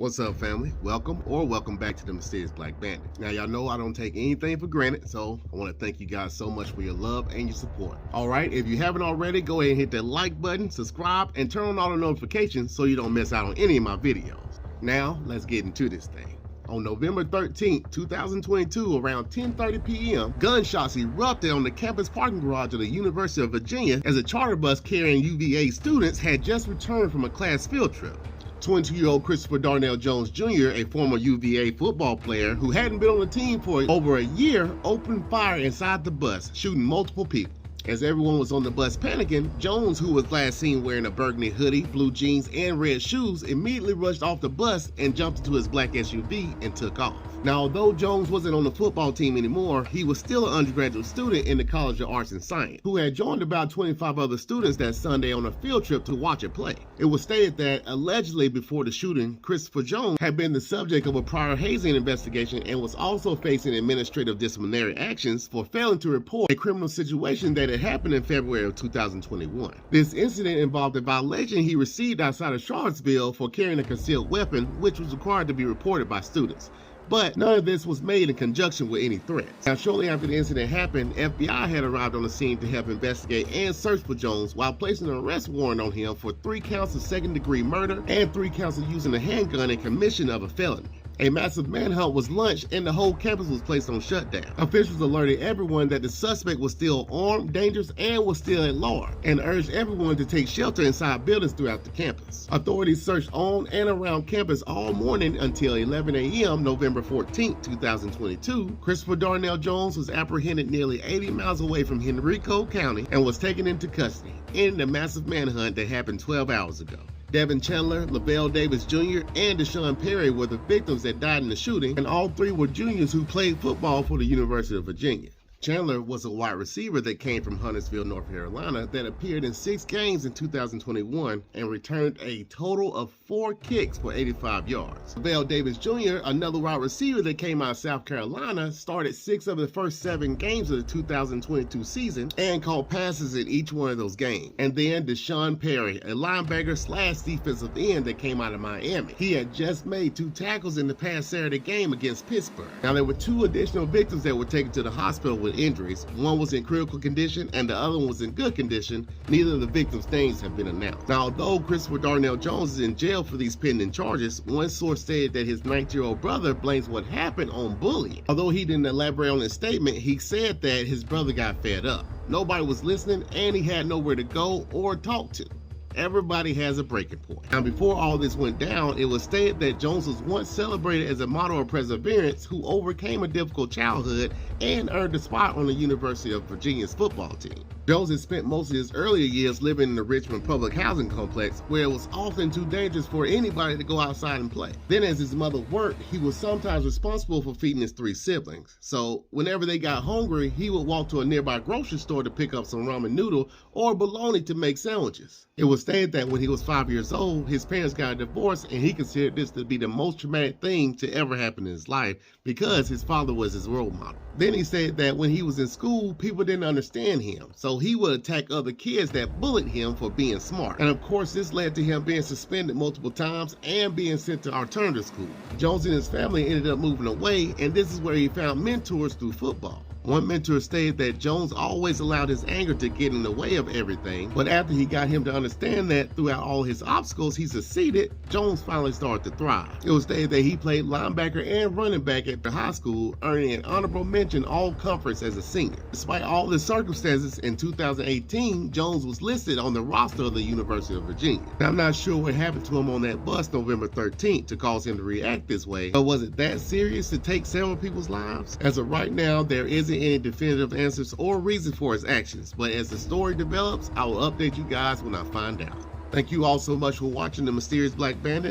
What's up, family? Welcome back to the Mysterious Black Bandit. Now, y'all know I don't take anything for granted, so I want to thank you guys so much for your love and your support. All right, if you haven't already, go ahead and hit that like button, subscribe, and turn on all the notifications so you don't miss out on any of my videos. Now, let's get into this thing. On November 13, 2022, around 10:30 p.m., gunshots erupted on the campus parking garage of the University of Virginia as a charter bus carrying UVA students had just returned from a class field trip. 22-year-old Christopher Darnell Jones Jr., a former UVA football player who hadn't been on the team for over a year, opened fire inside the bus, shooting multiple people. As everyone was on the bus panicking, Jones, who was last seen wearing a burgundy hoodie, blue jeans, and red shoes, immediately rushed off the bus and jumped into his black SUV and took off. Now, although Jones wasn't on the football team anymore, he was still an undergraduate student in the College of Arts and Science, who had joined about 25 other students that Sunday on a field trip to watch it play. It was stated that, allegedly before the shooting, Christopher Jones had been the subject of a prior hazing investigation and was also facing administrative disciplinary actions for failing to report a criminal situation that had happened in February of 2021. This incident involved a violation he received outside of Charlottesville for carrying a concealed weapon, which was required to be reported by students. But none of this was made in conjunction with any threats. Now, shortly after the incident happened, FBI had arrived on the scene to help investigate and search for Jones while placing an arrest warrant on him for 3 counts of second-degree murder and 3 counts of using a handgun in commission of a felony. A massive manhunt was launched and the whole campus was placed on shutdown. Officials alerted everyone that the suspect was still armed, dangerous, and was still at large, and urged everyone to take shelter inside buildings throughout the campus. Authorities searched on and around campus all morning until 11 a.m. November 14, 2022. Christopher Darnell Jones was apprehended nearly 80 miles away from Henrico County and was taken into custody, ending the massive manhunt that happened 12 hours ago. Devin Chandler, Lavelle Davis Jr., and Deshaun Perry were the victims that died in the shooting, and all 3 were juniors who played football for the University of Virginia. Chandler was a wide receiver that came from Huntersville, North Carolina, that appeared in 6 games in 2021 and returned a total of 4 kicks for 85 yards. Lavelle Davis Jr., another wide receiver that came out of South Carolina, started 6 of the first 7 games of the 2022 season and caught passes in each one of those games. And then Deshaun Perry, a linebacker / defensive end that came out of Miami. He had just made 2 tackles in the past Saturday game against Pittsburgh. Now, there were 2 additional victims that were taken to the hospital with injuries. One was in critical condition and the other one was in good condition. Neither of the victims' names have been announced. Now, although Christopher Darnell Jones is in jail for these pending charges, one source stated that his 19-year-old brother blames what happened on bullying. Although he didn't elaborate on his statement, he said that his brother got fed up. Nobody was listening and he had nowhere to go or talk to. Everybody has a breaking point. Now, before all this went down, it was stated that Jones was once celebrated as a model of perseverance who overcame a difficult childhood and earned a spot on the University of Virginia's football team. Jones had spent most of his earlier years living in the Richmond public housing complex, where it was often too dangerous for anybody to go outside and play. Then, as his mother worked, he was sometimes responsible for feeding his 3 siblings. So whenever they got hungry, he would walk to a nearby grocery store to pick up some ramen noodle or bologna to make sandwiches. It was stated that when he was 5 years old, his parents got a divorce, and he considered this to be the most traumatic thing to ever happen in his life because his father was his role model. Then he said that when he was in school, people didn't understand him, so he would attack other kids that bullied him for being smart. And of course, this led to him being suspended multiple times and being sent to alternative school. Jones and his family ended up moving away, and this is where he found mentors through football. One mentor stated that Jones always allowed his anger to get in the way of everything, but after he got him to understand that throughout all his obstacles he succeeded, Jones finally started to thrive. It was stated that he played linebacker and running back at the high school, earning an honorable mention all conference as a senior. Despite all the circumstances, in 2018, Jones was listed on the roster of the University of Virginia. Now, I'm not sure what happened to him on that bus November 13th to cause him to react this way, but was it that serious to take several people's lives? As of right now, there isn't any definitive answers or reason for his actions, but as the story develops, I will update you guys when I find out. Thank you all so much for watching the Mysterious Black Bandit.